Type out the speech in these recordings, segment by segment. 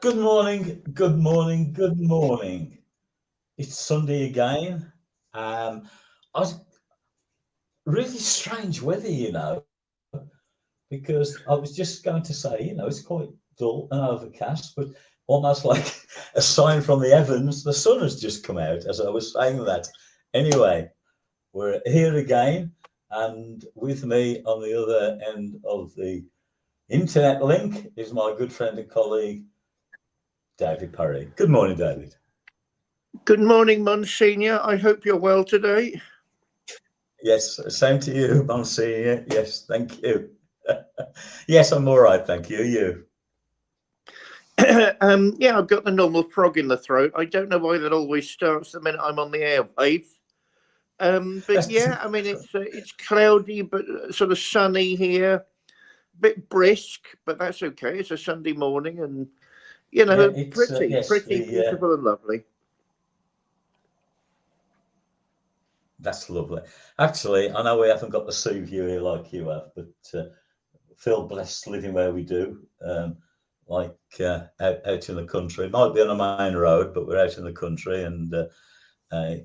Good morning, good morning, good morning. It's Sunday again. I was really strange weather, because I was just going to say, it's quite dull and overcast, but almost like a sign from the heavens, the sun has just come out as I was saying that. Anyway, we're here again, and with me on the other end of the internet link is my good friend and colleague, David Parry. Good morning, David. Good morning, Monsignor. I hope you're well today. Yes, same to you, Monsignor. Yes, thank you. Yes, I'm all right, thank you. You? Yeah, I've got the normal frog in the throat. I don't know why that always starts the minute I'm on the airwaves. But yeah, I mean it's cloudy but sort of sunny here, a bit brisk, but that's okay. It's a Sunday morning, and Yeah, it's yes, pretty beautiful and lovely. that's lovely. Actually, I know we haven't got the sea view here like you have, but feel blessed living where we do. Like out in the country, might be on a main road, but we're out in the country and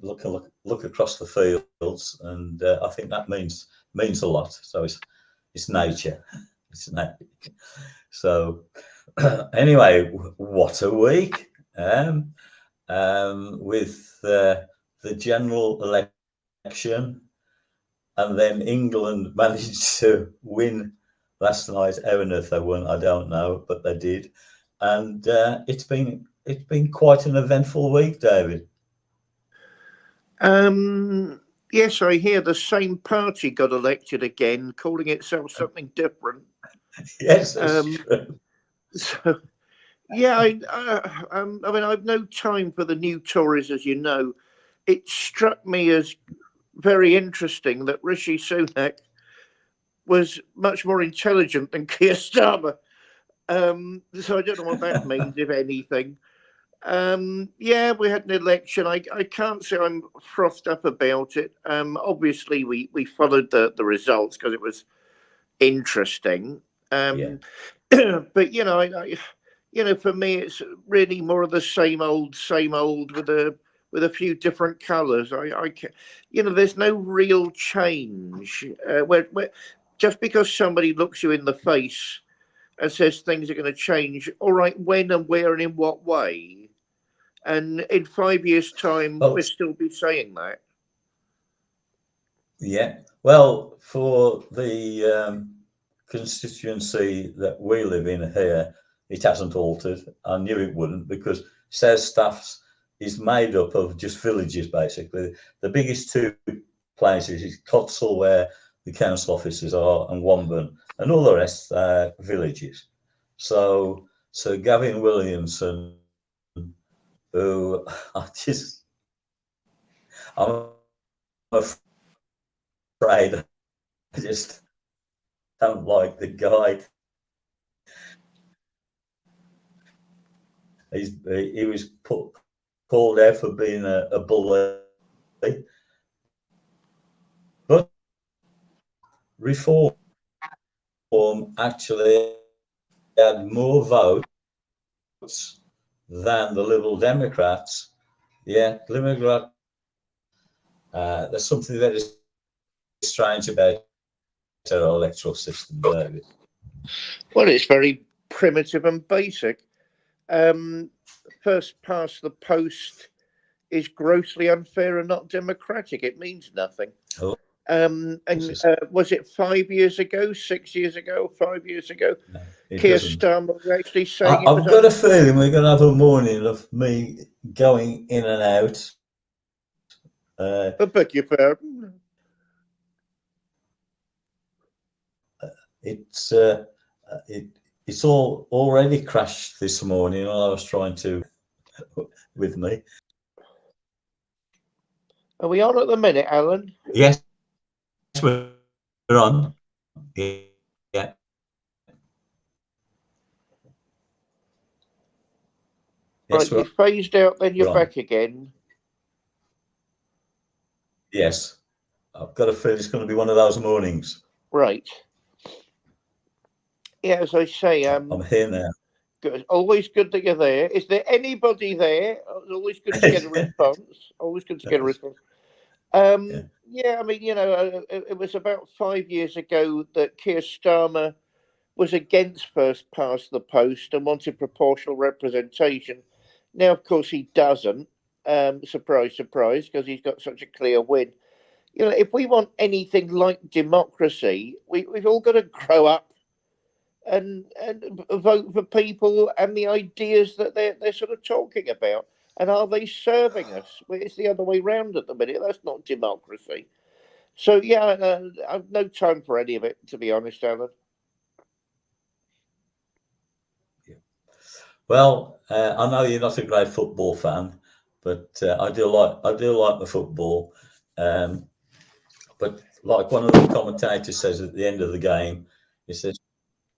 look across the fields, and I think that means a lot. So it's nature, it's nature. So anyway, what a week with the general election, and then England managed to win last night. How on earth they won, I don't know, but they did, and it's been quite an eventful week, David. Yes, I hear the same party got elected again, calling itself something different. Yes, it's Um, true. so yeah, I mean, I've no time for the new Tories, as you know. It struck me as very interesting that Rishi Sunak was much more intelligent than Keir Starmer. So I don't know what that means, if anything. Yeah, we had an election. I can't say I'm frothed up about it. Obviously, we followed the results because it was interesting. Yeah. Um, but for me, it's really more of the same old with a few different colours. There's no real change. Where just because somebody looks you in the face and says things are going to change, all right, when and where and in what way? And in 5 years' time, Well, we'll still be saying that. yeah. Well, for the constituency that we live in here, it hasn't altered. I knew it wouldn't because South Staffs is made up of just villages, basically. The biggest two places is Cotsall, where the council offices are, and Womburn, and all the rest are villages. So Gavin Williamson, who I'm afraid I just don't like the guy. He was called out for being a bully, but Reform actually had more votes than the Liberal Democrats. Yeah, Democrat. There's something very strange about our electoral system, David. Well, it's very primitive and basic. Um, First past the post is grossly unfair and not democratic. It means nothing. Oh, this And is was it 5 years ago, 6 years ago, 5 years ago? no, it Keir doesn't. Starmer was actually saying it was I've got a feeling we're going to have a morning of me going in and out. I beg your pardon. It's it it's all already crashed this morning. While I was trying to with me. Are we on at the minute, Alan? Yes, we're on. Yeah, yes, Right, you we're phased on. out, then you're back again. Yes, I've got a feeling it's going to be one of those mornings. Right. Yeah, as I say, I'm here now. Good. Always good that you're there. Is there anybody there? It's always good to get a response. Always good to get a response. Yeah. Yeah, I mean, it was about 5 years ago that Keir Starmer was against first past the post and wanted proportional representation. Now, of course, he doesn't. Surprise, surprise, because he's got such a clear win. If we want anything like democracy, we've all got to grow up and vote for people and the ideas that they're sort of talking about. And are they serving us? Well, it's the other way round at the minute. That's not democracy. So yeah, I've no time for any of it, to be honest, Alan. Well, I know you're not a great football fan, but I do like the football. Um, but like one of the commentators says at the end of the game, he says,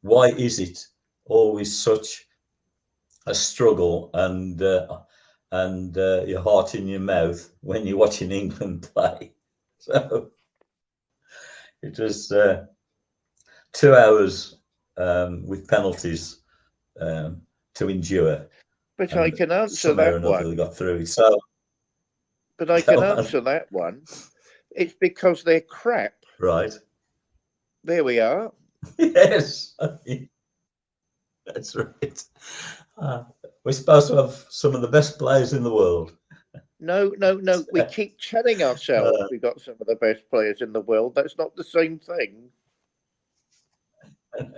"Why is it always such a struggle and your heart in your mouth when you're watching England play?" So it was 2 hours with penalties to endure, But I and can answer somehow or that another they one. got through. So But I can go on. answer that one. It's because they're crap. Right. There we are. Yes, that's right. Uh, we're supposed to have some of the best players in the world. No, no, no. We keep telling ourselves Uh, we got some of the best players in the world. That's not the same thing.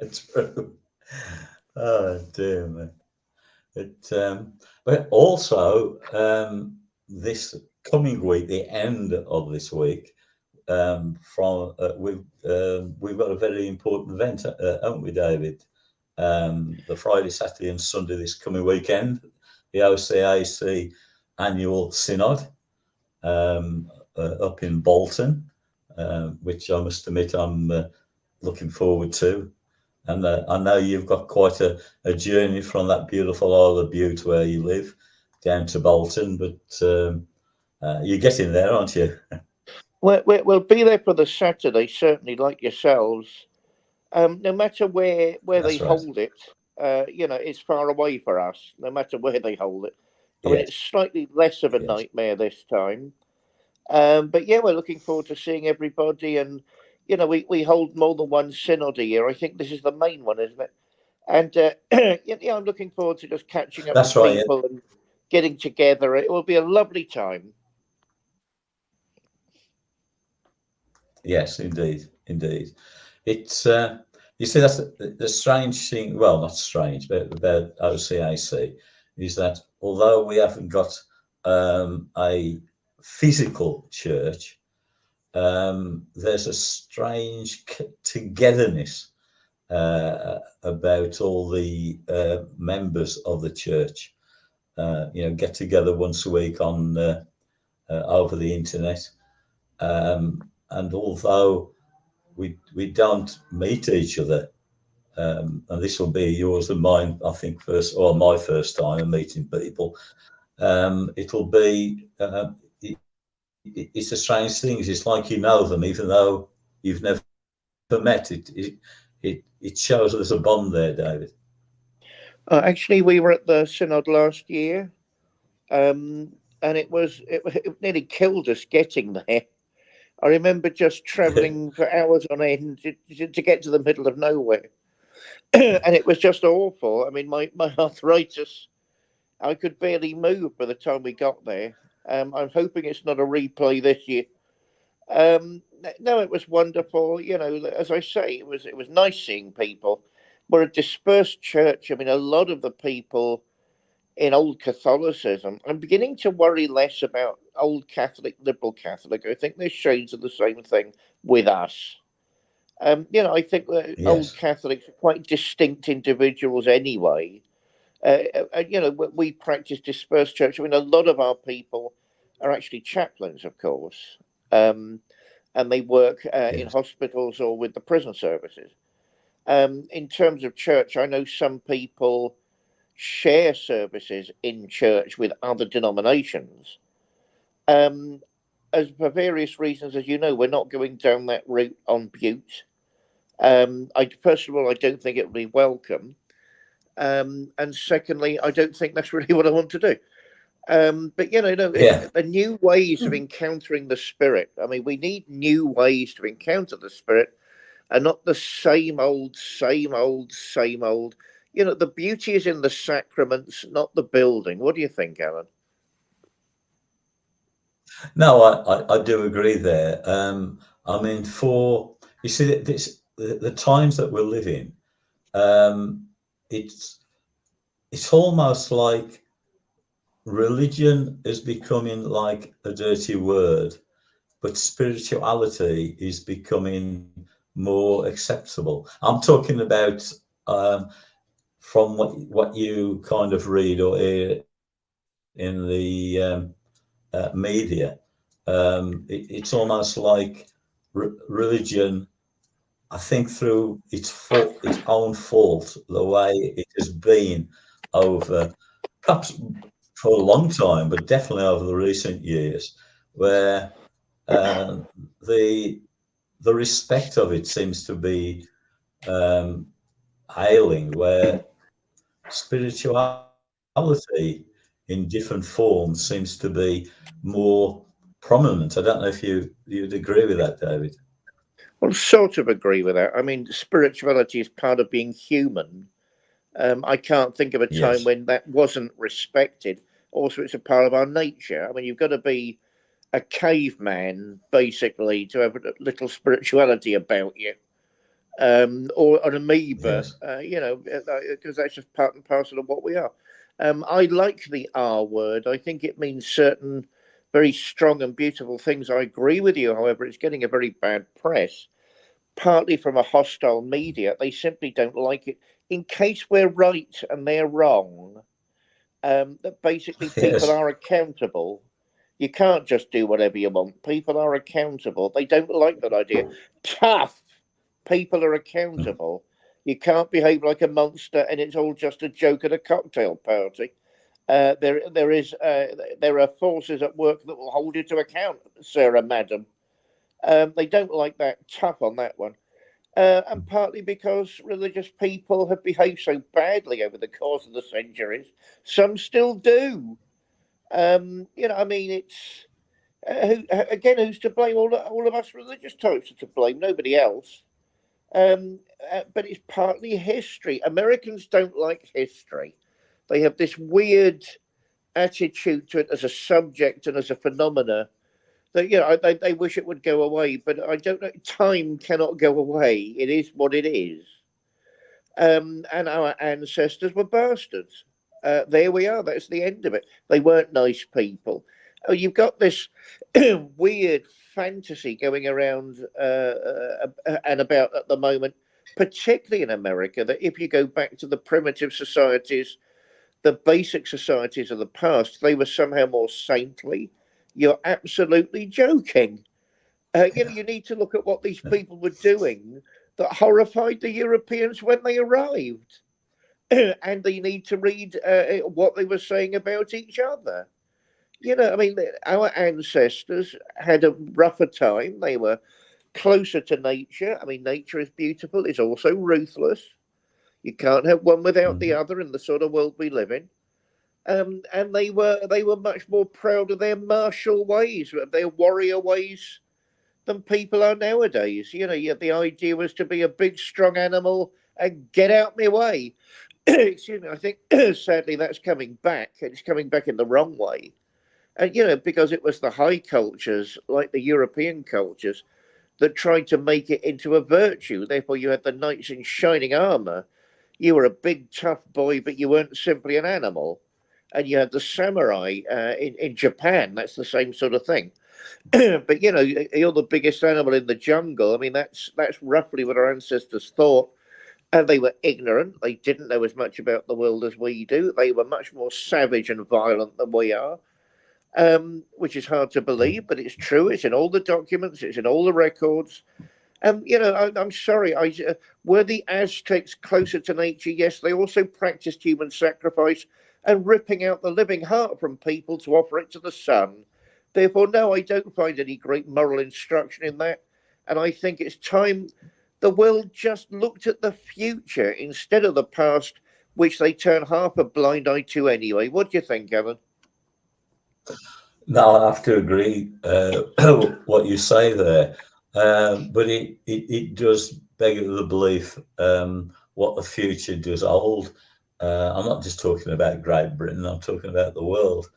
it's true. Oh dear man. But also this coming week, the end of this week, from we've got a very important event, haven't we, David? The Friday, Saturday, and Sunday this coming weekend, the OCAC annual synod up in Bolton, which I must admit I'm looking forward to. And I know you've got quite a journey from that beautiful Isle of Bute where you live down to Bolton, but you're getting there, aren't you? We'll be there for the Saturday, certainly, like yourselves. No matter where they That's right. hold it, it's far away for us. No matter where they hold it. I mean, Yes, it's slightly less of a yes. nightmare this time. But yeah, we're looking forward to seeing everybody, and we hold more than one synod a year. I think this is the main one, isn't it? And yeah, I'm looking forward to just catching up That's with right. Yeah. people and getting together. It will be a lovely time. Yes, indeed, indeed. It's you see that's the strange thing. Well, not strange, but about OCAC is that although we haven't got a physical church, there's a strange togetherness about all the members of the church. Get together once a week on over the internet, and although we don't meet each other, and this will be yours and mine, I think, first or my first time of meeting people. It'll be it's a strange thing. It's like you know them, even though you've never met. It shows there's a bond there, David. Actually, we were at the synod last year, and it nearly killed us getting there. I remember just travelling for hours on end to get to the middle of nowhere. And it was just awful. I mean, my arthritis, I could barely move by the time we got there. I'm hoping it's not a replay this year. No, it was wonderful. As I say, it was nice seeing people. We're a dispersed church. I mean, a lot of the people in old Catholicism. I'm beginning to worry less about old Catholic, liberal Catholic. I think there's shades of the same thing with us. I think that old Yes, Catholics are quite distinct individuals anyway. We practice dispersed church. I mean, a lot of our people are actually chaplains, of course, and they work in yes, hospitals or with the prison services. In terms of church, I know some people share services in church with other denominations. Um, as for various reasons, as you know, we're not going down that route on Butte. I first of all, I don't think it would be welcome. And secondly, I don't think that's really what I want to do. But no, Yeah. the new ways of encountering the spirit. I mean, we need new ways to encounter the spirit, and not the same old, same old, same old. The beauty is in the sacraments, not the building. What do you think, Alan? No, I do agree there. I mean, for you see, the times that we live in, um, it's it's almost like religion is becoming like a dirty word, but spirituality is becoming more acceptable. I'm talking about um, from what you kind of read or hear in the media. It's almost like religion. I think through its own fault, the way it has been over perhaps for a long time, but definitely over the recent years, where uh, the the respect of it seems to be um, ailing, where spirituality in different forms seems to be more prominent. I don't know if you'd agree with that, David. Well, sort of agree with that. I mean, spirituality is part of being human. I can't think of a time Yes. when that wasn't respected. Also, it's a part of our nature. I mean, you've got to be a caveman basically to have a little spirituality about you, or an amoeba, Yes. because that's just part and parcel of what we are. I like the R word. I think it means certain very strong and beautiful things. I agree with you. However, it's getting a very bad press, partly from a hostile media. They simply don't like it. In case we're right and they're wrong, that basically people Yes. are accountable. You can't just do whatever you want. People are accountable. They don't like that idea. Tough. People are accountable. You can't behave like a monster, and it's all just a joke at a cocktail party. There are forces at work that will hold you to account, Sarah, madam. They don't like that. Tough on that one. And partly because religious people have behaved so badly over the course of the centuries. Some still do. I mean, it's again, who's to blame? All of us religious types are to blame. Nobody else. But it's partly history. Americans don't like history. They have this weird attitude to it as a subject and as a phenomena that they wish it would go away. But I don't know. Time cannot go away. It is what it is. And our ancestors were bastards. There we are. That's the end of it. They weren't nice people. Oh, you've got this weird fantasy going around and about at the moment, particularly in America, that if you go back to the primitive societies, the basic societies of the past, they were somehow more saintly. You're absolutely joking. You need to look at what these people were doing that horrified the Europeans when they arrived. And they need to read what they were saying about each other. I mean, our ancestors had a rougher time. They were closer to nature. I mean, nature is beautiful, it's also ruthless. You can't have one without the Mhm. other in the sort of world we live in. And they were much more proud of their martial ways, their warrior ways, than people are nowadays. The idea was to be a big, strong animal and get out my way. Excuse me. I think sadly that's coming back. It's coming back in the wrong way. And because it was the high cultures, like the European cultures, that tried to make it into a virtue. Therefore, you had the knights in shining armor. You were a big, tough boy, but you weren't simply an animal. And you had the samurai in Japan. That's the same sort of thing. But you're the biggest animal in the jungle. I mean, that's roughly what our ancestors thought. And they were ignorant. They didn't know as much about the world as we do. They were much more savage and violent than we are, which is hard to believe, but it's true. It's in all the documents. It's in all the records. I'm sorry. Were the Aztecs closer to nature? Yes, they also practiced human sacrifice and ripping out the living heart from people to offer it to the sun. Therefore, no, I don't find any great moral instruction in that. And I think it's time the world just looked at the future instead of the past which they turn half a blind eye to anyway. What do you think, Allan? No, I have to agree what you say there, but it does beg the belief what the future does hold. I'm not just talking about Great Britain; I'm talking about the world,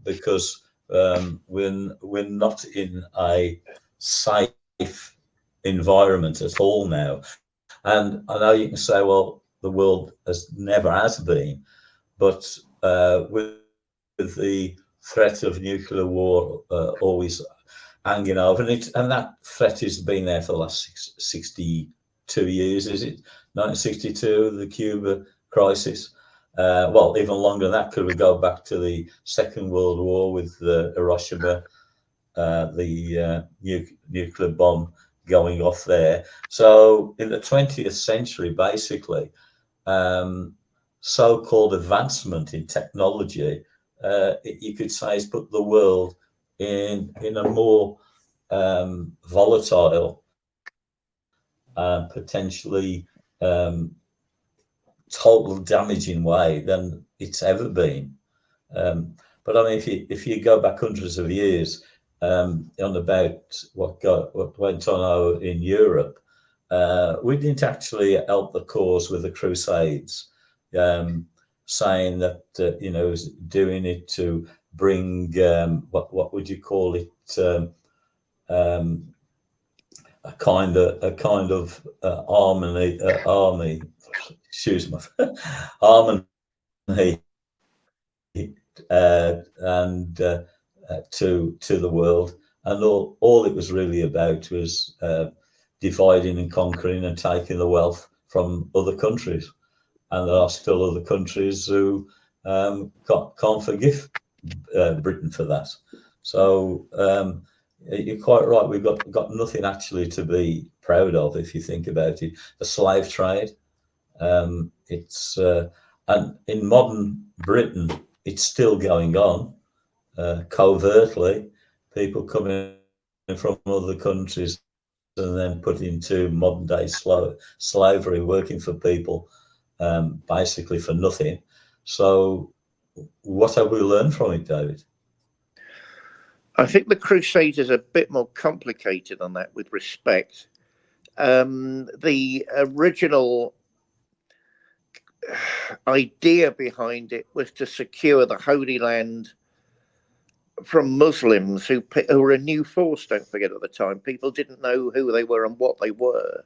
because we're not in a safe environment at all now. And I know you can say, well, the world never has been, but with the threat of nuclear war always hanging over, and that threat has been there for the last 62 years, is it? 1962, the Cuba crisis. Well, even longer than that. Could we go back to the Second World War with Hiroshima, the nuclear bomb going off there? So in the 20th century, basically, so-called advancement in technology, you could say, has put the world in a more volatile and potentially total damaging way than it's ever been. But I mean, if you go back hundreds of years, on about what went on in Europe, we didn't actually help the cause with the Crusades, saying that it was doing it to bring what would you call it, um, a kind of army, excuse me, harmony, and to the world, and all it was really about was dividing and conquering and taking the wealth from other countries. And there are still other countries who can't forgive Britain for that. So you're quite right. We've got nothing actually to be proud of if you think about it. The slave trade, it's and in modern Britain, it's still going on covertly. People coming from other countries and then put into modern day slavery, working for people basically for nothing. So, what have we learned from it, David? I think the Crusades is a bit more complicated on that, with respect. The original idea behind it was to secure the Holy Land from Muslims who were a new force, don't forget, at the time. People didn't know who they were and what they were,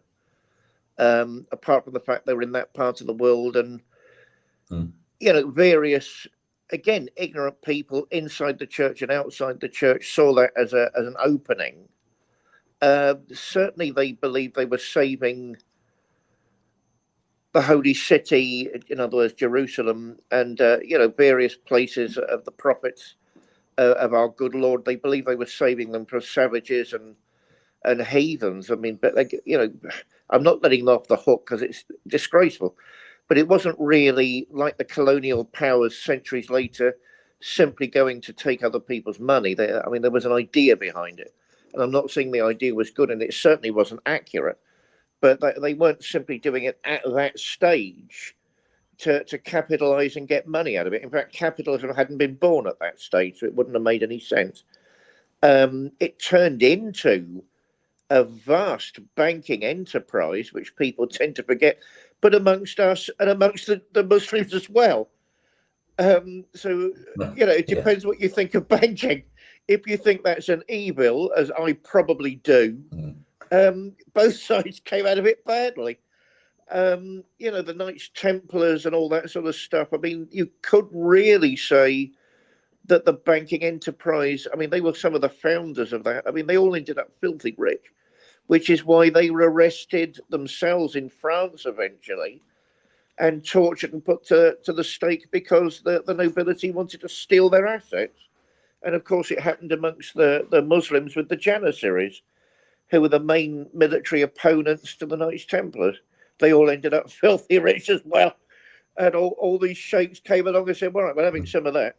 apart from the fact they were in that part of the world. And, various, again, ignorant people inside the church and outside the church saw that as an opening. Certainly they believed they were saving the holy city, in other words, Jerusalem, and, various places of the prophets of our good Lord. They believed they were saving them from savages and heathens. I mean, but I'm not letting them off the hook because it's disgraceful. But it wasn't really like the colonial powers centuries later, simply going to take other people's money. There was an idea behind it, and I'm not saying the idea was good, and it certainly wasn't accurate. But they weren't simply doing it at that stage to capitalize and get money out of it. In fact, capitalism hadn't been born at that stage, so it wouldn't have made any sense. It turned into a vast banking enterprise, which people tend to forget, but amongst us and amongst the Muslims as well. It depends what you think of banking. If you think that's an evil, as I probably do, both sides came out of it badly. The Knights Templars and all that sort of stuff. I mean, you could really say that the banking enterprise, they were some of the founders of that. I mean, they all ended up filthy rich, which is why they were arrested themselves in France eventually and tortured and put to the stake because the nobility wanted to steal their assets. And of course, it happened amongst the Muslims with the Janissaries, who were the main military opponents to the Knights Templars. They all ended up filthy rich as well. And all these sheikhs came along and said, all right, we're having some of that.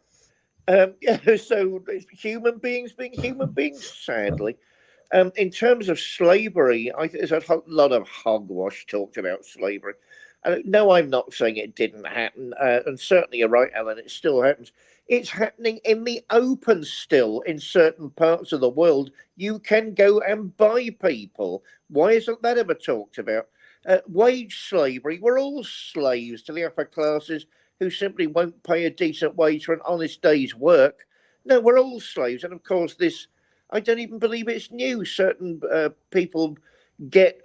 So human beings being human beings, sadly. In terms of slavery, I think there's a lot of hogwash talked about slavery. No, I'm not saying it didn't happen, and certainly you're right, Alan. It still happens. It's happening in the open still in certain parts of the world. You can go and buy people. Why isn't that ever talked about? Wage slavery. We're all slaves to the upper classes who simply won't pay a decent wage for an honest day's work. No, we're all slaves, and of course, this. I don't even believe it's new. Certain people get,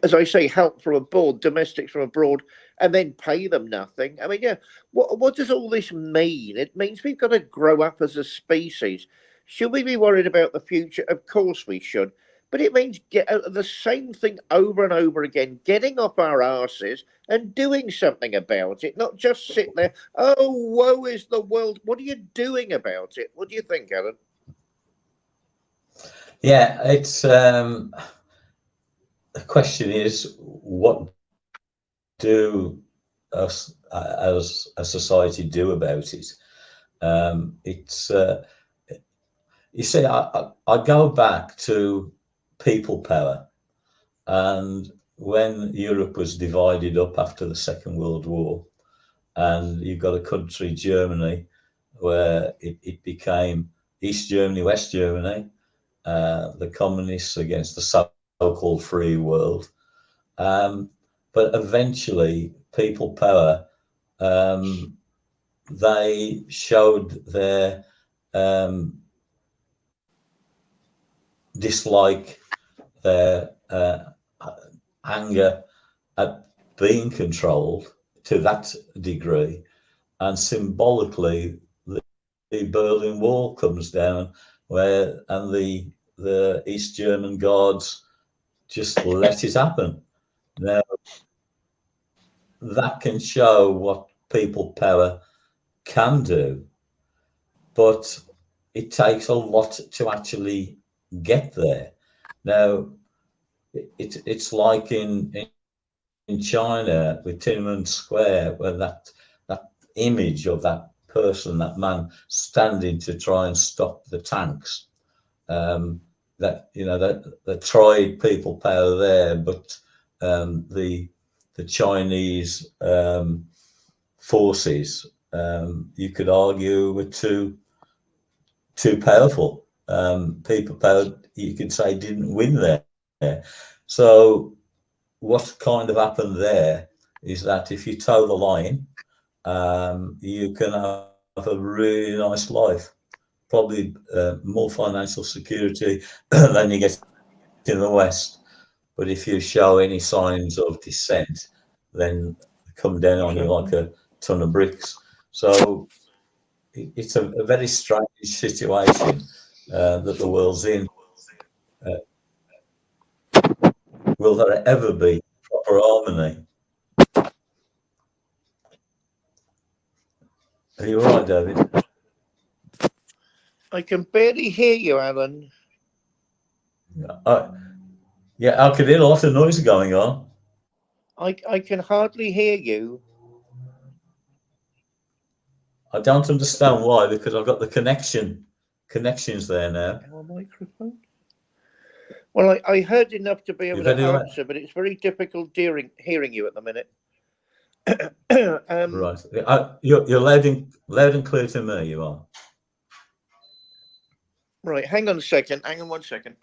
as I say, help from abroad, domestics from abroad, and then pay them nothing. I mean, yeah, what does all this mean? It means we've got to grow up as a species. Should we be worried about the future? Of course we should. But it means get the same thing over and over again, getting off our arses and doing something about it, not just sit there. Oh, woe is the world. What are you doing about it? What do you think, Alan? Yeah, it's the question is, what do us as a society do about it? It's you see, I go back to people power, and when Europe was divided up after the Second World War, and you've got a country, Germany, where it became East Germany, West Germany, the communists against the so-called free world. But eventually, people power, they showed their dislike, their anger at being controlled to that degree, and symbolically, the Berlin Wall comes down, and the East German guards just let it happen. Now, that can show what people power can do, but it takes a lot to actually get there. Now, it's like in China with Tiananmen Square, where that image of that person, that man standing to try and stop the tanks. That that tried people power there, but the Chinese forces, you could argue, were too powerful. People power, you could say, didn't win there. So what kind of happened there is that if you toe the line, you can have a really nice life, probably more financial security than you get in the West. But if you show any signs of dissent, then they come down on you like a ton of bricks. So it's a very strange situation that the world's in. Will there ever be proper harmony? Are you all right, David? I can barely hear you, Alan. Yeah, I could hear a lot of noise going on. I can hardly hear you. I don't understand why, because I've got the connections there now. Our microphone. Well, I heard enough to be able to Right. answer, but it's very difficult hearing you at the minute. Right, you're loud and clear to me. You are. Right, hang on a second. Hang on 1 second.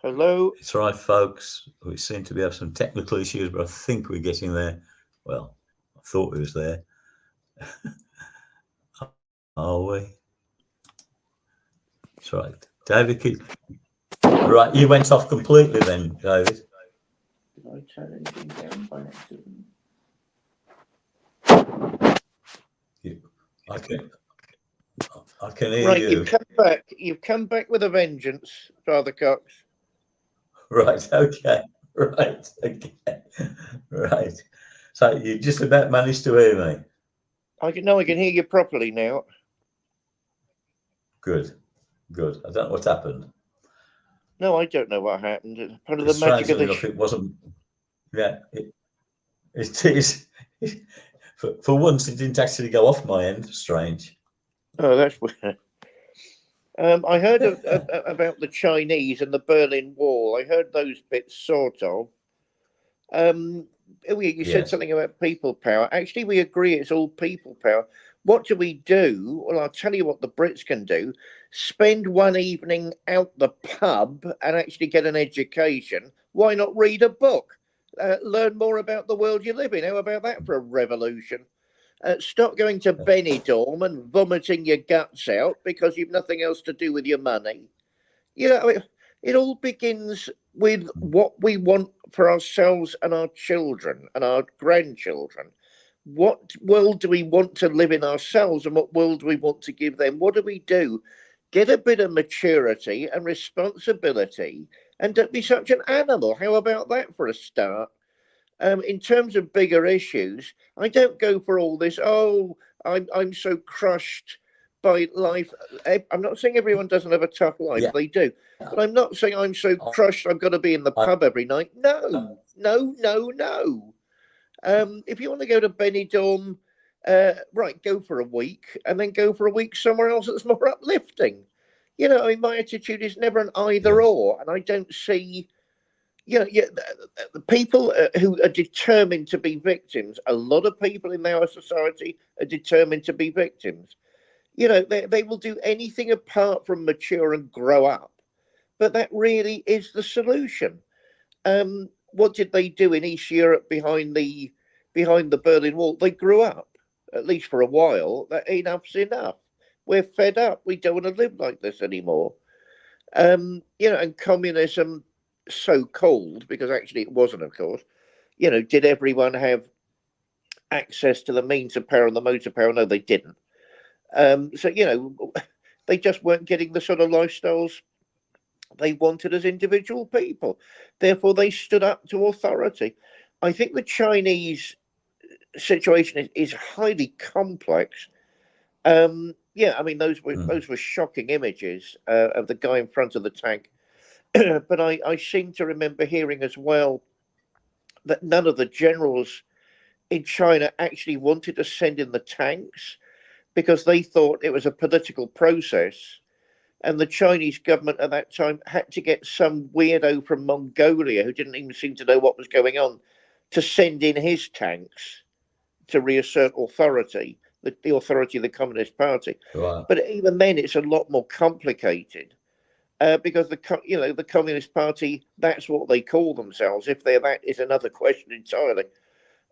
Hello. It's right, folks. We seem to be having some technical issues, but I think we're getting there. Well, I thought we was there. Are we? That's right. David, right, you went off completely then, David. Did I turn anything down by accident? I can hear right, you. You've come back. You've come back with a vengeance, Father Cox. Right, okay. Right, okay. Right. So you just about managed to hear me. I can hear you properly now. Good. Good. I don't know what happened. No, I don't know what happened. It's part of the Because magic of strangely the. enough, it wasn't. Yeah, it is. For once, it didn't actually go off my end. Strange. Oh, that's weird. I heard about the Chinese and the Berlin Wall. I heard those bits sort of. Um, you said Yes. something about people power. Actually, we agree it's all people power. What do we do? Well, I'll tell you what the Brits can do. Spend one evening out the pub and actually get an education. Why not read a book? Learn more about the world you live in. How about that for a revolution? Stop going to Benidorm and vomiting your guts out because you've nothing else to do with your money. You know, it all begins with what we want for ourselves and our children and our grandchildren. What world do we want to live in ourselves, and what world do we want to give them? What do we do? Get a bit of maturity and responsibility, and don't be such an animal. How about that for a start? In terms of bigger issues, I don't go for all this. Oh, I'm so crushed by life. I'm not saying everyone doesn't have a tough life; Yeah. they do, but I'm not saying I'm so crushed I've got to be in the I, pub every night. No, no, no, no. If you want to go to Benidorm, right, go for a week, and then go for a week somewhere else that's more uplifting. You know, I mean, my attitude is never an either yes. or, and I don't see yeah, the people who are determined to be victims, a lot of people in our society are determined to be victims. You know, they will do anything apart from mature and grow up. But that really is the solution. What did they do in East Europe behind the Berlin Wall? They grew up, at least for a while. That enough's enough. We're fed up. We don't want to live like this anymore. You know, and communism, so called, because actually it wasn't, of course. You know, did everyone have access to the means of power and the modes of power? No, they didn't. So, you know, they just weren't getting the sort of lifestyles they wanted as individual people. Therefore, they stood up to authority. I think the Chinese situation is highly complex. Yeah, I mean those were shocking images of the guy in front of the tank. But I seem to remember hearing as well that none of the generals in China actually wanted to send in the tanks because they thought it was a political process. And the Chinese government at that time had to get some weirdo from Mongolia who didn't even seem to know what was going on to send in his tanks to reassert authority, the authority of the Communist Party. Right. But even then, it's a lot more complicated because the Communist Party, that's what they call themselves. If they're that is another question entirely.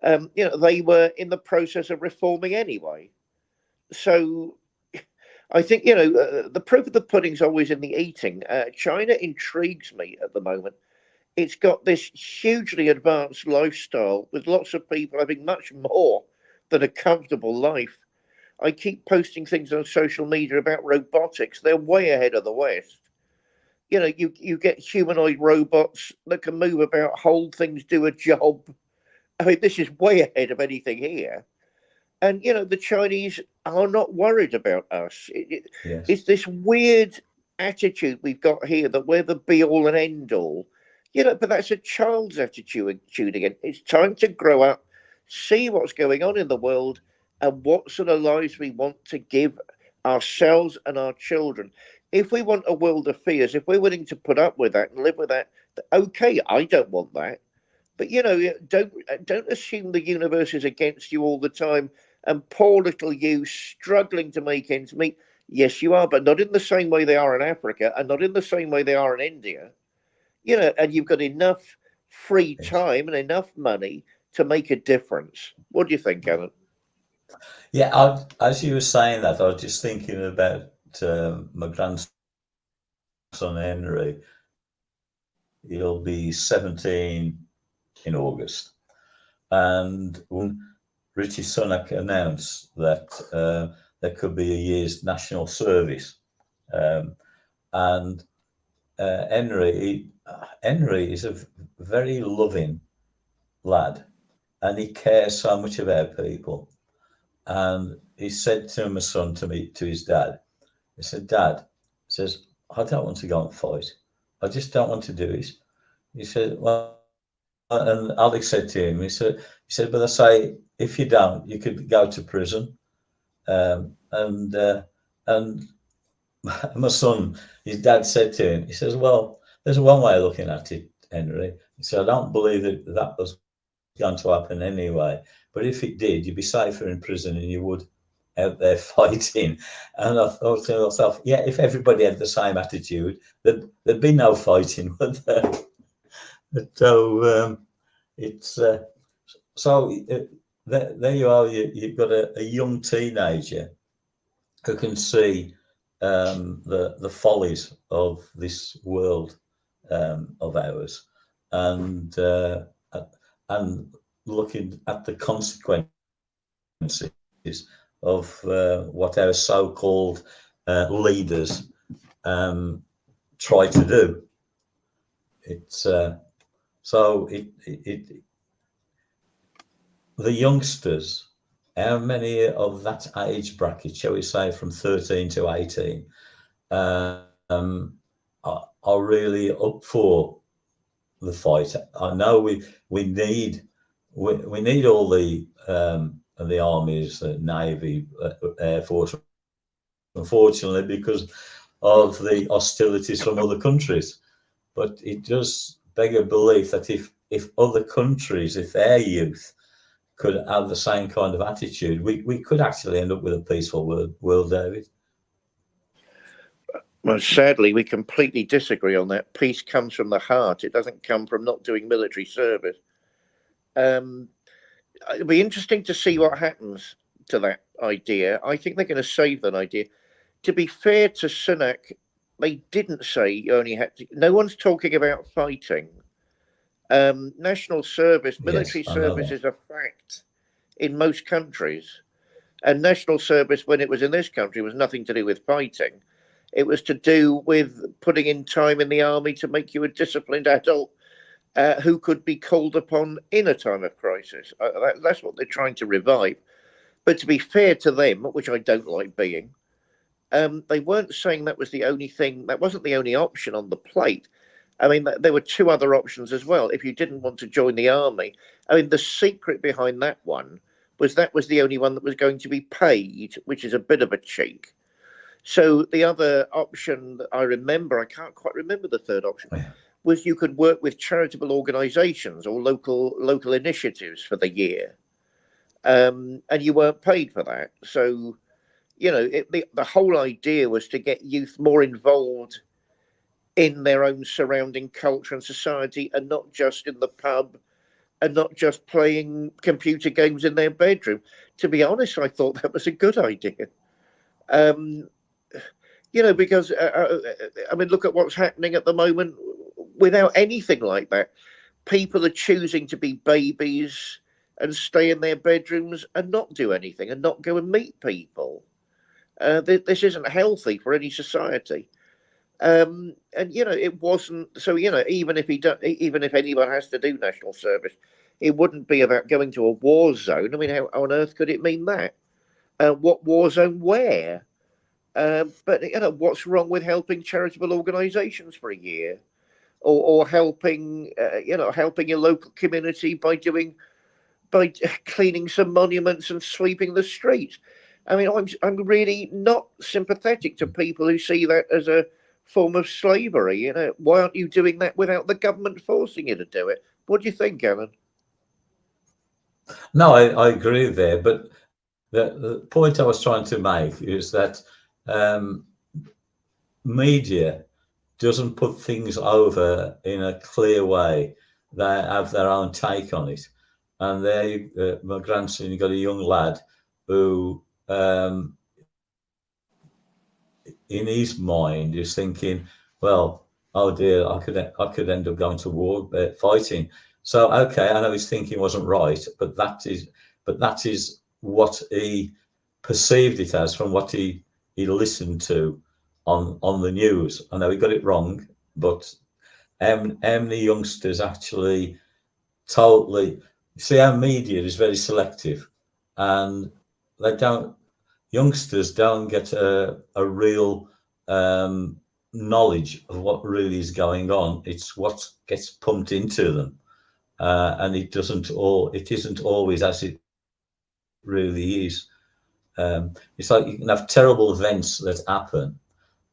You know, they were in the process of reforming anyway. So I think the proof of the pudding's always in the eating. China intrigues me at the moment. It's got this hugely advanced lifestyle with lots of people having much more than a comfortable life. I keep posting things on social media about robotics. They're way ahead of the West. You know, you get humanoid robots that can move about, hold things, do a job. I mean, this is way ahead of anything here. And you know, the Chinese are not worried about us. Yes. It's this weird attitude we've got here that we're the be all and end all. You know, but that's a child's attitude again. It's time to grow up, see what's going on in the world, and what sort of lives we want to give ourselves and our children. If we want a world of fears, if we're willing to put up with that and live with that, okay, I don't want that. But you know, don't assume the universe is against you all the time. And poor little you struggling to make ends meet. Yes, you are, but not in the same way they are in Africa, and not in the same way they are in India. You know, and you've got enough free Yes. time and enough money to make a difference. What do you think, Alan? Yeah. As you were saying that, I was just thinking about my grandson Henry. He'll be 17 in August. And when Richie Sunak announced that there could be a year's national service, um, and Henry is a very loving lad, and he cares so much about people. And he said to my son, to his dad, he said, "Dad, says, I don't want to go and fight. I just don't want to do it. He said, well, and Alex said to him, but I say, if you don't, you could go to prison. And my son, his dad said to him, he says, well, there's one way of looking at it, Henry. He said, I don't believe that was going to happen anyway. But if it did, you'd be safer in prison than you would out there fighting. And I thought to myself, yeah, if everybody had the same attitude, there'd be no fighting, would there? So it's there you are. You've got a young teenager who can see the follies of this world of ours, and looking at the consequences of what our so-called leaders try to do. It's so the youngsters, how many of that age bracket, shall we say from 13 to 18, are really up for the fight? I know we need all the armies, navy, air force, unfortunately, because of the hostilities from other countries. But it does beg a belief that if other countries, if their youth could have the same kind of attitude, we could actually end up with a peaceful world, David. Well, sadly, we completely disagree on that. Peace comes from the heart. It doesn't come from not doing military service. It'll be interesting to see what happens to that idea. I think they're going to save that idea. To be fair to Sunak, they didn't say you only had to. No one's talking about fighting. National service, military service is a fact in most countries. And national service, when it was in this country, was nothing to do with fighting. It was to do with putting in time in the army to make you a disciplined adult who could be called upon in a time of crisis. That's what they're trying to revive. But to be fair to them, which I don't like being, they weren't saying that was the only thing. That wasn't the only option on the plate. I mean, there were two other options as well. If you didn't want to join the army, I mean, the secret behind that one was that was the only one that was going to be paid, which is a bit of a cheek. So the other option that I remember, I can't quite remember the third option, was you could work with charitable organisations or local initiatives for the year, and you weren't paid for that. So, you know, the whole idea was to get youth more involved in their own surrounding culture and society, and not just in the pub, and not just playing computer games in their bedroom. To be honest, I thought that was a good idea. You know, because, I mean, look at what's happening at the moment without anything like that. People are choosing to be babies and stay in their bedrooms and not do anything and not go and meet people. This isn't healthy for any society. And, you know, it wasn't. So, you know, even if anyone has to do national service, it wouldn't be about going to a war zone. I mean, how on earth could it mean that? What war zone where? But you know, what's wrong with helping charitable organisations for a year, or helping helping your local community by cleaning some monuments and sweeping the streets? I mean, I'm really not sympathetic to people who see that as a form of slavery. You know, why aren't you doing that without the government forcing you to do it? What do you think, Allan? No, I agree there, but the point I was trying to make is that media doesn't put things over in a clear way. They have their own take on it. And my grandson, you got a young lad who, in his mind, is thinking, well, oh dear, I could end up going to war, fighting. So okay, I know his thinking wasn't right, but that is what he perceived it as from what he listened to on the news. I know he got it wrong, but how many youngsters actually totally see our media is very selective, and youngsters don't get a real knowledge of what really is going on. It's what gets pumped into them, and it isn't always as it really is. It's like you can have terrible events that happen,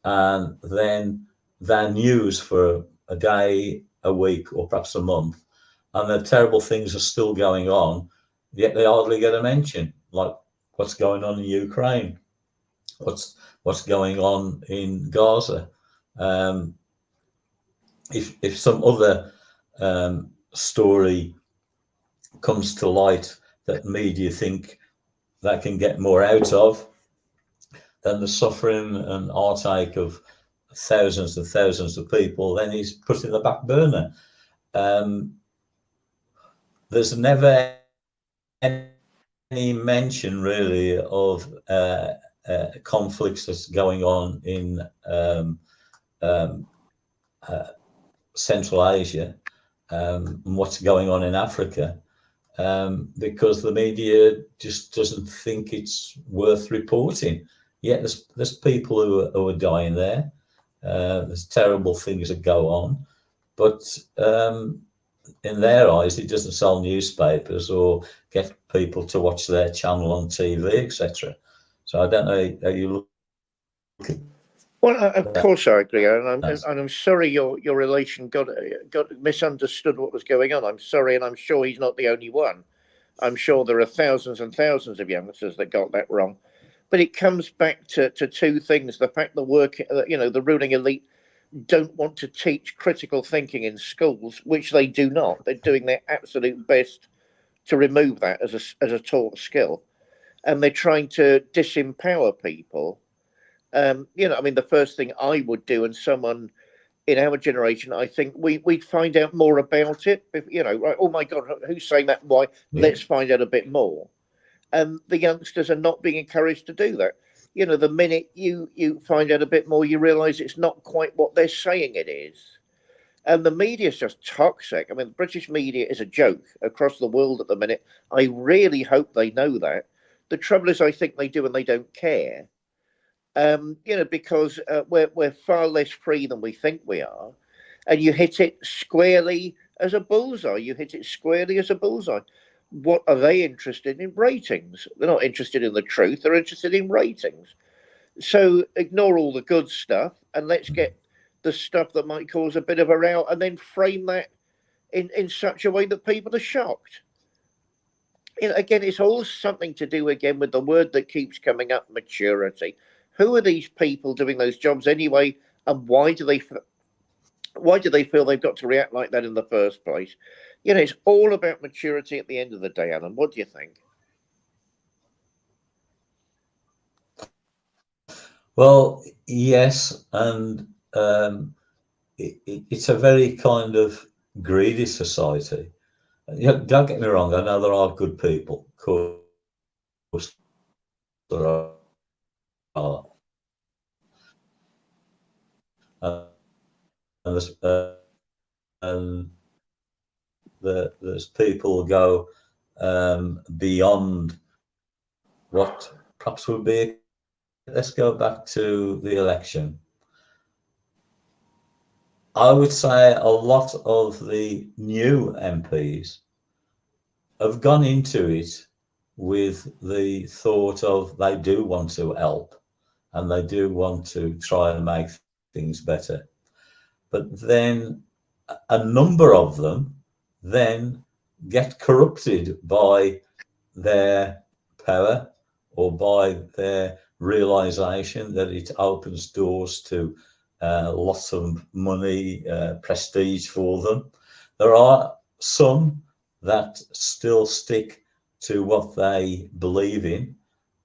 and then they're news for a day, a week, or perhaps a month, and the terrible things are still going on, yet they hardly get a mention. Like what's going on in Ukraine, what's going on in Gaza. Um, if some other story comes to light that media think they can get more out of, then the suffering and heartache of thousands and thousands of people then is put in the back burner. Um, there's never any mention really of conflicts that's going on in um, uh, Central Asia, and what's going on in Africa, because the media just doesn't think it's worth reporting. Yet there's people who are dying there. There's terrible things that go on, but in their eyes, it doesn't sell newspapers or get people to watch their channel on TV, etc. So I don't know how you look at Well, of that. course I agree, and I'm sorry your relation got misunderstood what was going on. I'm sorry, and I'm sure he's not the only one. I'm sure there are thousands and thousands of youngsters that got that wrong. But it comes back to two things: the fact the ruling elite don't want to teach critical thinking in schools, which they do not. They're doing their absolute best to remove that as a taught skill, and they're trying to disempower people. I mean, the first thing I would do, and someone in our generation, I think we'd find out more about it. Right? Oh my God, who's saying that? Why? Yeah. Let's find out a bit more. And the youngsters are not being encouraged to do that. The minute you find out a bit more, you realise it's not quite what they're saying it is. And the media is just toxic. I mean, the British media is a joke across the world at the minute. I really hope they know that. The trouble is, I think they do and they don't care. Because we're far less free than we think we are, and you hit it squarely as a bullseye. You hit it squarely as a bullseye. What are they interested in? Ratings. They're not interested in the truth. They're interested in ratings. So ignore all the good stuff and let's get the stuff that might cause a bit of a row, and then frame that in such a way that people are shocked. Again, it's all something to do again with the word that keeps coming up: maturity. Who are these people doing those jobs anyway, and why do they feel they've got to react like that in the first place? It's all about maturity at the end of the day, Alan. What do you think? Well, yes, and it's a very kind of greedy society. Don't get me wrong. I know there are good people, of course there are, and there's people who go beyond what perhaps would be. Let's go back to the election. I would say a lot of the new MPs have gone into it with the thought of they do want to help and they do want to try and make things better. But then a number of them then get corrupted by their power or by their realization that it opens doors to lots of money, prestige for them. There are some that still stick to what they believe in,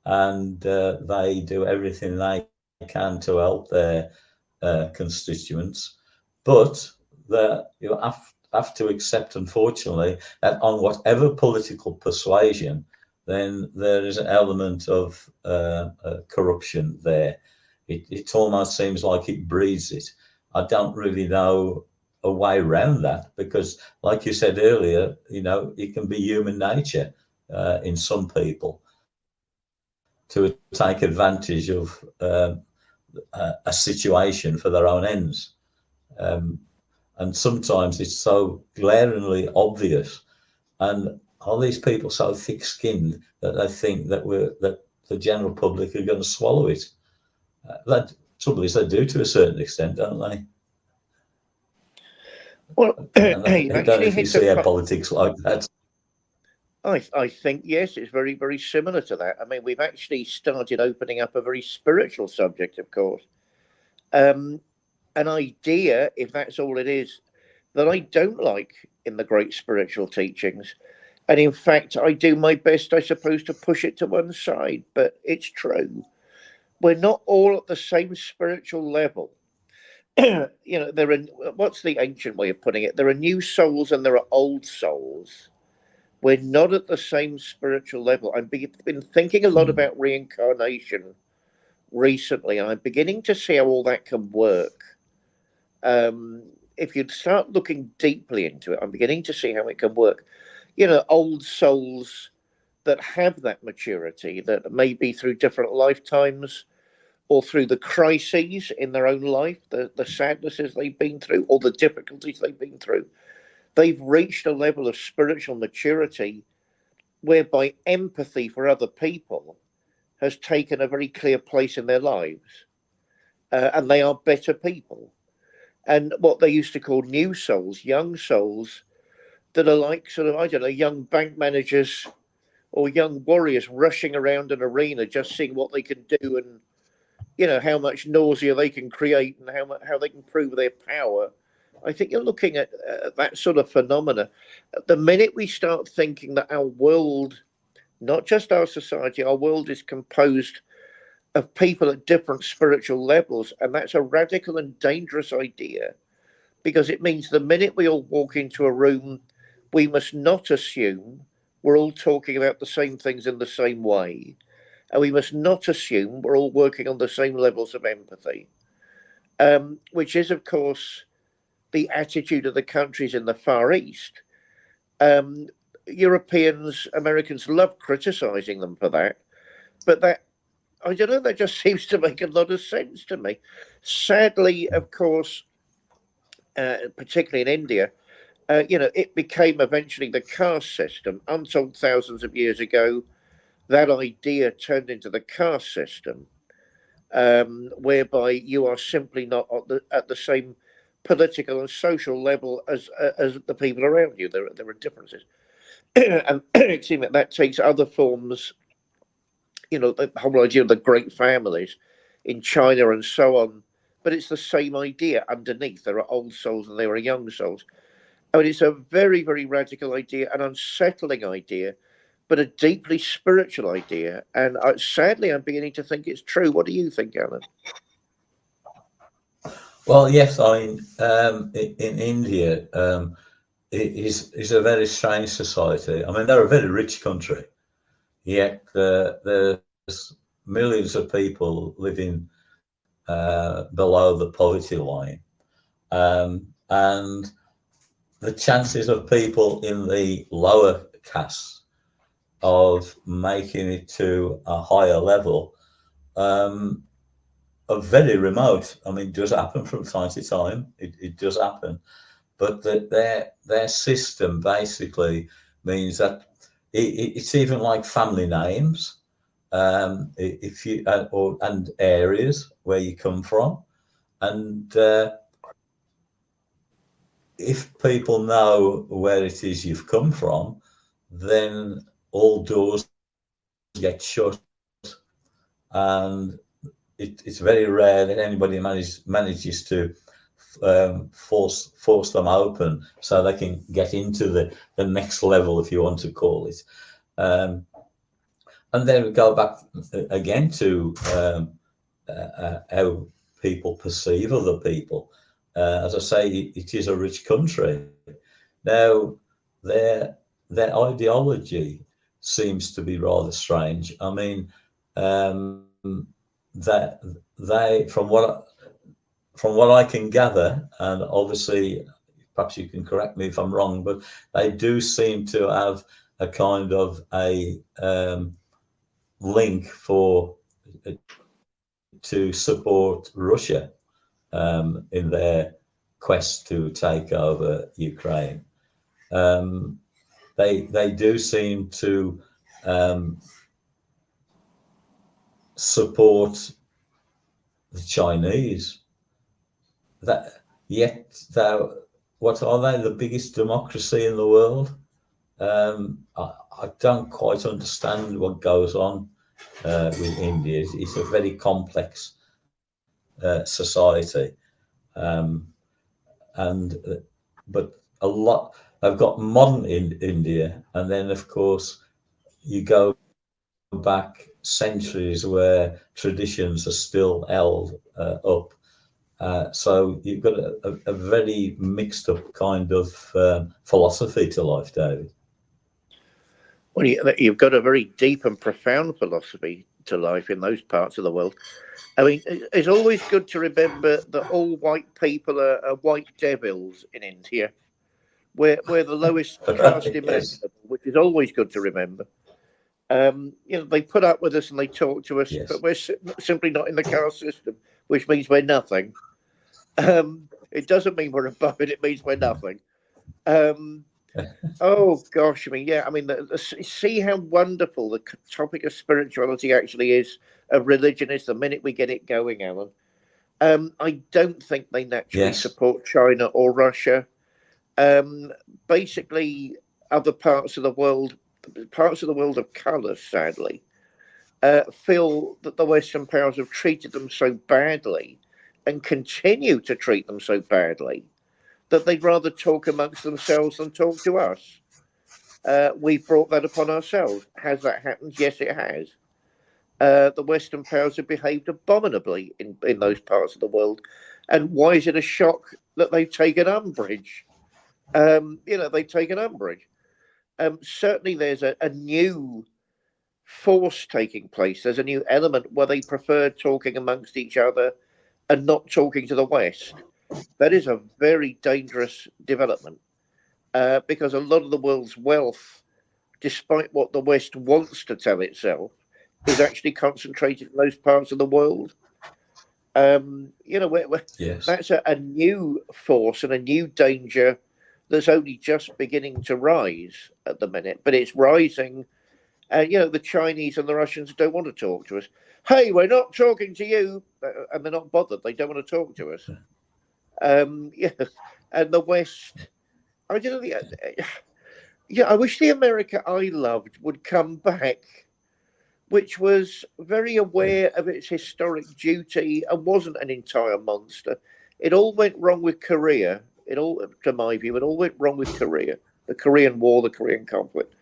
and they do everything they can to help their constituents. But you have to accept, unfortunately, that on whatever political persuasion, then there is an element of corruption there. It almost seems like it breeds it. I don't really know a way around that because, like you said earlier, it can be human nature in some people to take advantage of a situation for their own ends. And sometimes it's so glaringly obvious. And are these people so thick-skinned that they think that the general public are going to swallow it? That trouble is, they do to a certain extent, don't they? Well, And I you've don't know actually if you hit see our politics like that. I think, yes, it's very, very similar to that. I mean, we've actually started opening up a very spiritual subject, of course. An idea, if that's all it is, that I don't like in the great spiritual teachings. And in fact, I do my best, I suppose, to push it to one side, but it's true. We're not all at the same spiritual level. There are, what's the ancient way of putting it? There are new souls and there are old souls. We're not at the same spiritual level. I've been thinking a lot about reincarnation recently, and I'm beginning to see how all that can work. If you start looking deeply into it, I'm beginning to see how it can work. Old souls that have that maturity, that may be through different lifetimes or through the crises in their own life, the sadnesses they've been through, or the difficulties they've been through, they've reached a level of spiritual maturity whereby empathy for other people has taken a very clear place in their lives. And they are better people. And what they used to call new souls, young souls, that are like sort of, I don't know, young bank managers or young warriors rushing around an arena just seeing what they can do and, how much nausea they can create and how they can prove their power. I think you're looking at that sort of phenomena. The minute we start thinking that our world, not just our society, our world is composed of people at different spiritual levels, and that's a radical and dangerous idea, because it means the minute we all walk into a room, we must not assume we're all talking about the same things in the same way, and we must not assume we're all working on the same levels of empathy, which is, of course, the attitude of the countries in the Far East. Europeans, Americans love criticizing them for that, but that, I don't know, that just seems to make a lot of sense to me. Sadly, of course, particularly in India, it became eventually the caste system. Untold thousands of years ago, that idea turned into the caste system, whereby you are simply not at the same political and social level as the people around you. There are differences, and excuse me, that takes other forms. The whole idea of the great families in China and so on. But it's the same idea underneath. There are old souls and there are young souls. I mean, it's a very, very radical idea, an unsettling idea, but a deeply spiritual idea. And sadly, I'm beginning to think it's true. What do you think, Allan? Well, yes, I mean, in India, it is a very strange society. I mean, they're a very rich country, yet there's millions of people living below the poverty line. And the chances of people in the lower castes of making it to a higher level are very remote. I mean, it does happen from time to time. It does happen, but their system basically means that it's even like family names. If you or and areas where you come from, and if people know where it is you've come from, then all doors get shut, and it's very rare that anybody manages to force them open so they can get into the next level, if you want to call it. And then we go back again to how people perceive other people. As I say, it is a rich country. Now, their ideology seems to be rather strange. I mean, that they, from what I can gather, and obviously, perhaps you can correct me if I'm wrong, but they do seem to have a kind of a link for to support Russia in their quest to take over Ukraine. They do seem to um, support the Chinese. That yet, what are they? The biggest democracy in the world. I don't quite understand what goes on with India. It's a very complex society, um, and but a lot. I've got modern India, and then of course you go back centuries where traditions are still held up. So you've got a very mixed up kind of philosophy to life, David. Well, you've got a very deep and profound philosophy to life in those parts of the world. I mean, it's always good to remember that all white people are white devils in India. We're the lowest caste Yes, imaginable, which is always good to remember. They put up with us and they talk to us, yes. but we're simply not in the caste system, which means we're nothing. It doesn't mean we're above it; it means we're nothing. Um, oh gosh, I mean, yeah, I mean, see how wonderful the topic of spirituality actually is, of religion is, the minute we get it going, Alan. I don't think they naturally Yes, support China or Russia. Um, Basically, other parts of the world of colour, sadly, feel that the Western powers have treated them so badly and continue to treat them so badly that they'd rather talk amongst themselves than talk to us. We've brought that upon ourselves. Has that happened? Yes, it has. The Western powers have behaved abominably in those parts of the world. And why is it a shock that they've taken umbrage? They've taken umbrage. Certainly, there's a new force taking place. There's a new element where they prefer talking amongst each other and not talking to the West. That is a very dangerous development because a lot of the world's wealth, despite what the West wants to tell itself, is actually concentrated in those parts of the world. yes, That's a new force and a new danger that's only just beginning to rise at the minute, but it's rising. And the Chinese and the Russians don't want to talk to us. Hey, we're not talking to you, and they're not bothered. They don't want to talk to us. Yeah, and the West. I don't know. Yeah, I wish the America I loved would come back, which was very aware of its historic duty and wasn't an entire monster. It all went wrong with Korea. To my view, it all went wrong with Korea, the Korean War, the Korean conflict.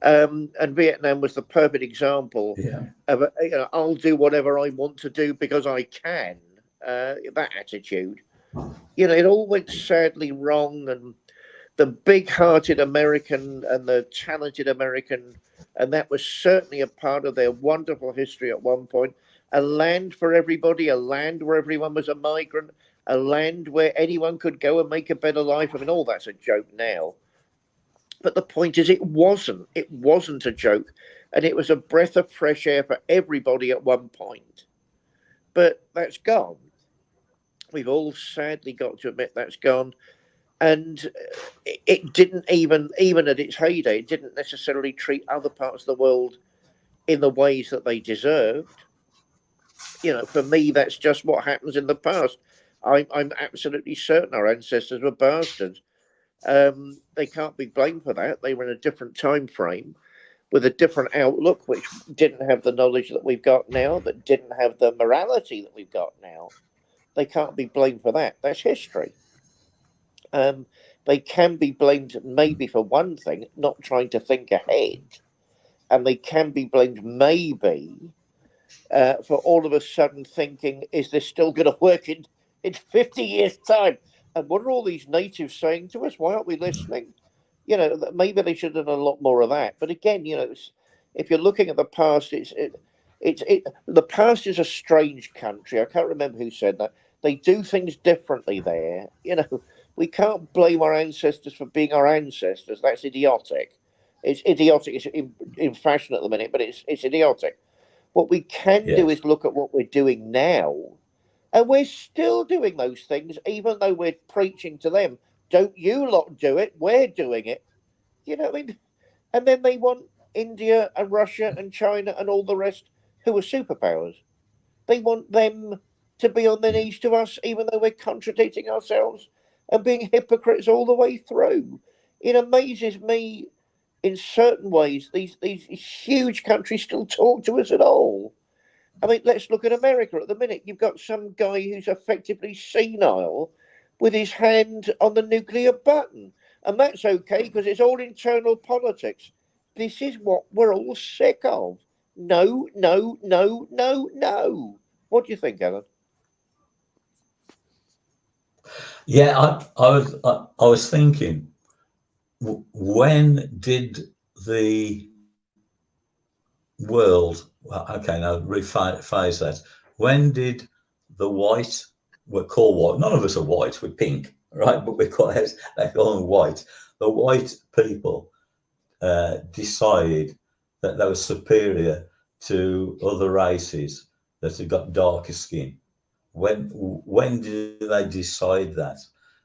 And Vietnam was the perfect example yeah, of I'll do whatever I want to do because I can. That attitude, it all went sadly wrong, and the big-hearted American and the talented American, and that was certainly a part of their wonderful history at one point. A land for everybody, a land where everyone was a migrant, a land where anyone could go and make a better life. I mean, all that's a joke now. But the point is, it wasn't. It wasn't a joke. And it was a breath of fresh air for everybody at one point. But that's gone. We've all sadly got to admit that's gone. And it didn't even at its heyday, it didn't necessarily treat other parts of the world in the ways that they deserved. For me, that's just what happens in the past. I'm absolutely certain our ancestors were bastards. They can't be blamed for that. They were in a different time frame with a different outlook, which didn't have the knowledge that we've got now, that didn't have the morality that we've got now. They can't be blamed for that. That's history. Um, they can be blamed maybe for one thing, not trying to think ahead, and they can be blamed maybe for all of a sudden thinking, is this still going to work in 50 years' time? And what are all these natives saying to us? Why aren't we listening? Maybe they should have done a lot more of that. But again, if you're looking at the past, the past is a strange country. I can't remember who said that. They do things differently there. We can't blame our ancestors for being our ancestors. That's idiotic. It's idiotic. It's in fashion at the minute, but it's idiotic. What we can do Yes. is look at what we're doing now, and we're still doing those things, even though we're preaching to them. Don't you lot do it? We're doing it. You know what I mean? And then they want India and Russia and China and all the rest who are superpowers. They want them to be on their Yeah. knees to us, even though we're contradicting ourselves and being hypocrites all the way through. It amazes me in certain ways these huge countries still talk to us at all. I mean, let's look at America at the minute. You've got some guy who's effectively senile with his hand on the nuclear button. And that's okay because it's all internal politics. This is what we're all sick of. No, no, no, no, no. What do you think, Alan? Yeah, I was thinking, when did the world? Well, okay, now rephrase that. When did the white? We're called white. None of us are white. We're pink, right? But they call them white. The white people decide that they were superior to other races that had got darker skin. When do they decide that?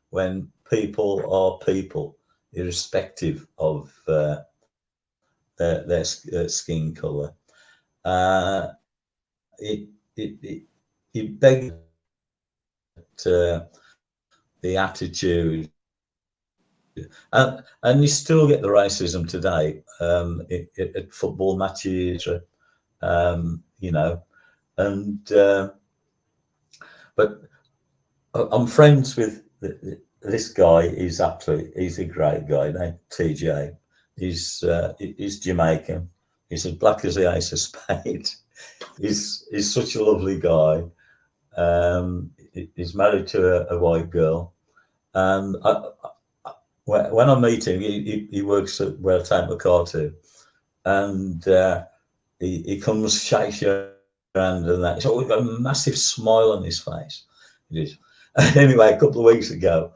When people are people, irrespective of their skin color. Uh, it, it it it begs the attitude, and you still get the racism today, at football matches, you know, and but I'm friends with this guy. He's a great guy named TJ. He's Jamaican. He's as black as the ace of spades. He's such a lovely guy. He's married to a white girl, and when I meet him, he works at where I take my car to, and he comes, shakes your hand, and that. He's always got a massive smile on his face. It is. Anyway, a couple of weeks ago,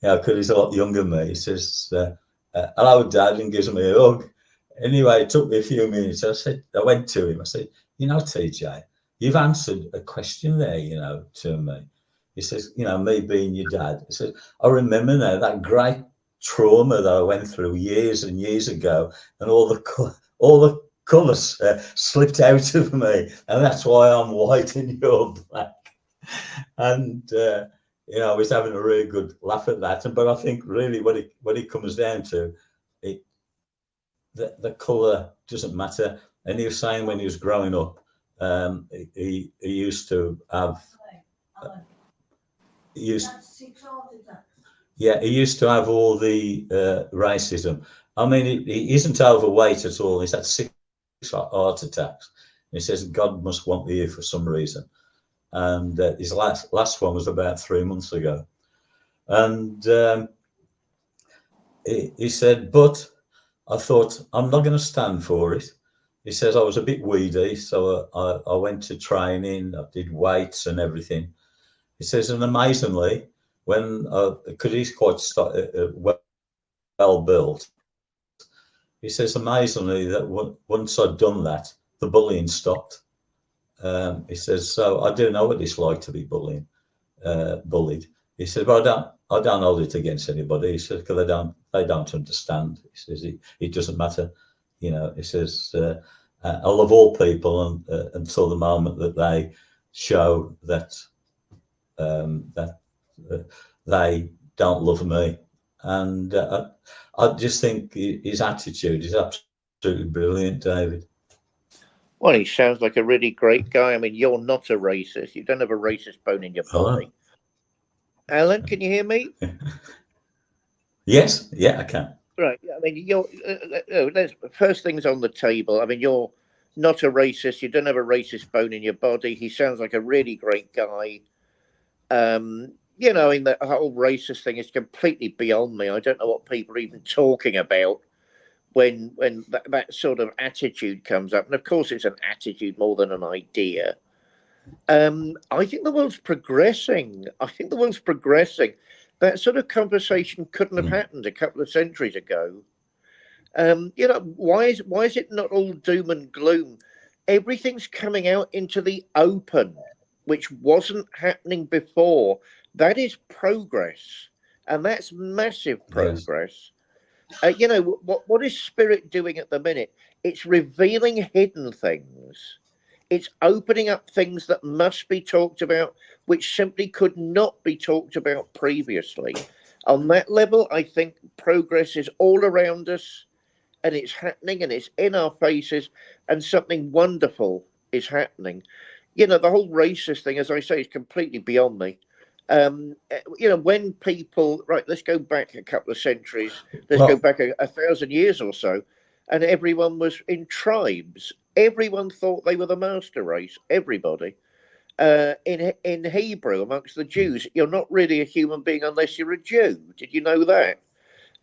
because he's a lot younger than me, he says, "Hello, Dad," and gives me a hug. Anyway, it took me a few minutes. I went to him. I said, TJ, you've answered a question there, to me. He says, me being your dad. He says, I remember now that great trauma that I went through years and years ago, and all the colours slipped out of me, and that's why I'm white and you're black. And I was having a really good laugh at that. But I think really what it comes down to, it the colour doesn't matter. And he was saying when he was growing up, he used to have. He used, he used to have all the racism. I mean, he isn't overweight at all. He's had 6 heart attacks. He says God must want me here for some reason. And his last one was about 3 months ago. And he said, but I thought, I'm not going to stand for it. He says, I was a bit weedy, so I went to training, I did weights and everything. He says, and amazingly, because he's quite well built, he says, amazingly, that once I'd done that, the bullying stopped. He says, so I do know what it's like to be bullied. He says, but I don't hold it against anybody. He says, because they don't understand. He says, it doesn't matter. He says, I love all people until the moment that they show that they don't love me. And I just think his attitude is absolutely brilliant, David. Well, he sounds like a really great guy. I mean, you're not a racist. You don't have a racist bone in your body. Alan, can you hear me? Yes, yeah, I can. Right. I mean, you're. First things on the table. I mean, you're not a racist. You don't have a racist bone in your body. He sounds like a really great guy. I mean, the whole racist thing is completely beyond me. I don't know what people are even talking about when that sort of attitude comes up. And of course, it's an attitude more than an idea. I think the world's progressing. That sort of conversation couldn't have happened a couple of centuries ago. Why is it not all doom and gloom? everything's coming out into the open, which wasn't happening before. That is progress, and that's massive Yes. progress. What is Spirit doing at the minute? It's revealing hidden things. It's opening up things that must be talked about, which simply could not be talked about previously. On that level, I think progress is all around us, and it's happening, and it's in our faces, and something wonderful is happening. The whole racist thing, as I say, is completely beyond me. When people, right, let's go back a couple of centuries, let's go Well, back a thousand years or so, and everyone was in tribes. Everyone thought they were the master race. Everybody. In Hebrew, amongst the Jews, you're not really a human being unless you're a Jew. Did you know that?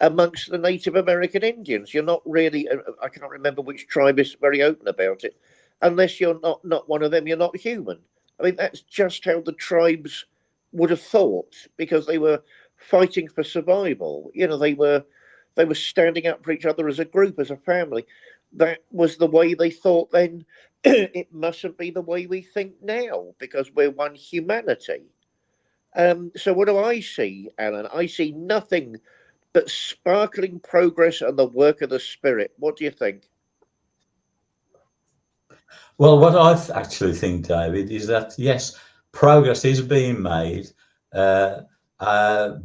Amongst the Native American Indians, you're not really. I can't remember which tribe is very open about it. Unless you're not one of them, you're not human. I mean, that's just how the tribes would have thought, because they were fighting for survival. They were standing up for each other as a group, as a family. That was the way they thought then. It mustn't be the way we think now, because we're one humanity. So what do I see, Alan? I see nothing but sparkling progress and the work of the Spirit. What do you think? well, what actually think, David, is that yes, progress is being made uh,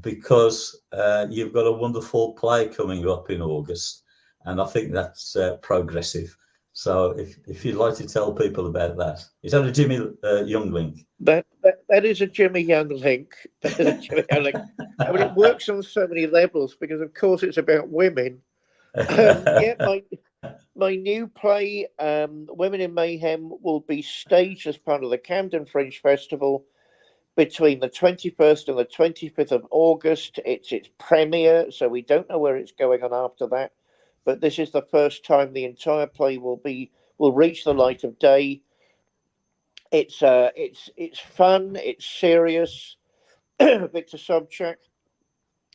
because you've got a wonderful play coming up in August, and I think that's progressive. So if you'd like to tell people about that, is that a Jimmy Youngling? That is a Jimmy Young link. That is a Jimmy Young link. I mean, it works on so many levels because, of course, it's about women. Yeah, my new play, Women in Mayhem, will be staged as part of the Camden Fringe Festival between the 21st and the 25th of August. It's its premiere, so we don't know where it's going on after that. But this is the first time the entire play will reach the light of day. It's fun. It's serious. Victor Sobchak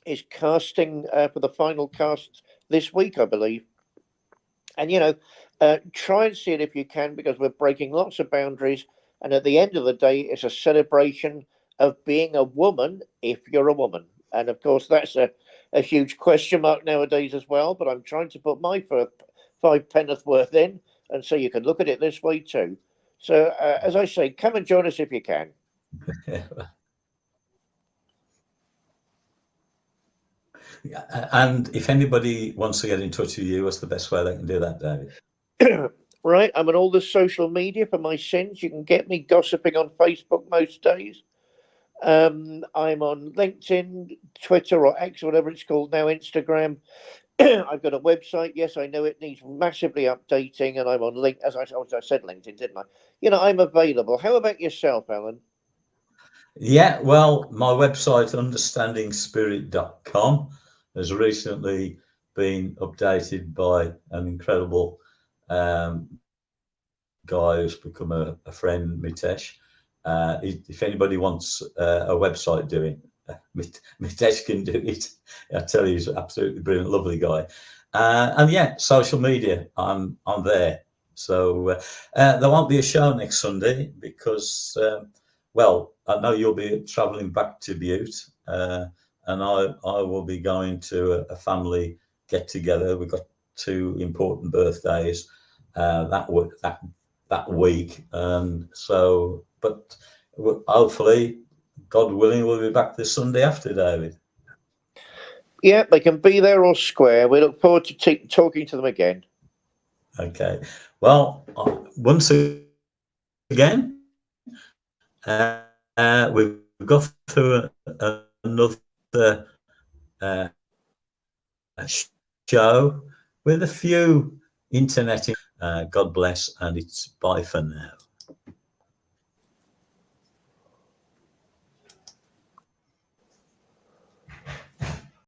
is casting for the final cast this week, I believe. And try and see it if you can, because we're breaking lots of boundaries. And at the end of the day, it's a celebration of being a woman if you're a woman. And of course, that's a huge question mark nowadays as well. But I'm trying to put my five penneth worth in, and so you can look at it this way too. So, as I say, come and join us if you can. And if anybody wants to get in touch with you, what's the best way they can do that, David? Right, I'm on all the social media for my sins. You can get me gossiping on Facebook most days. I'm on LinkedIn, Twitter, or X, whatever it's called now, Instagram. I've got a website. Yes, I know it needs massively updating, and I'm on link. As I said, LinkedIn, didn't I? I'm available. How about yourself, Alan? Yeah, well, my website, understandingspirit.com, has recently been updated by an incredible guy who's become a friend, Mitesh. If anybody wants a website doing, Mitesh can do it. I tell you, he's an absolutely brilliant, lovely guy. And yeah, social media, I'm there. So there won't be a show next Sunday because, well, I know you'll be travelling back to Butte, and I will be going to a family get together. We've got two important birthdays that week, and so, but hopefully, God willing, we'll be back this Sunday after, David. Yeah, they can be there or square. We look forward to talking to them again. Okay. Well, once again, we've got through another show with a few internet. God bless, and it's bye for now.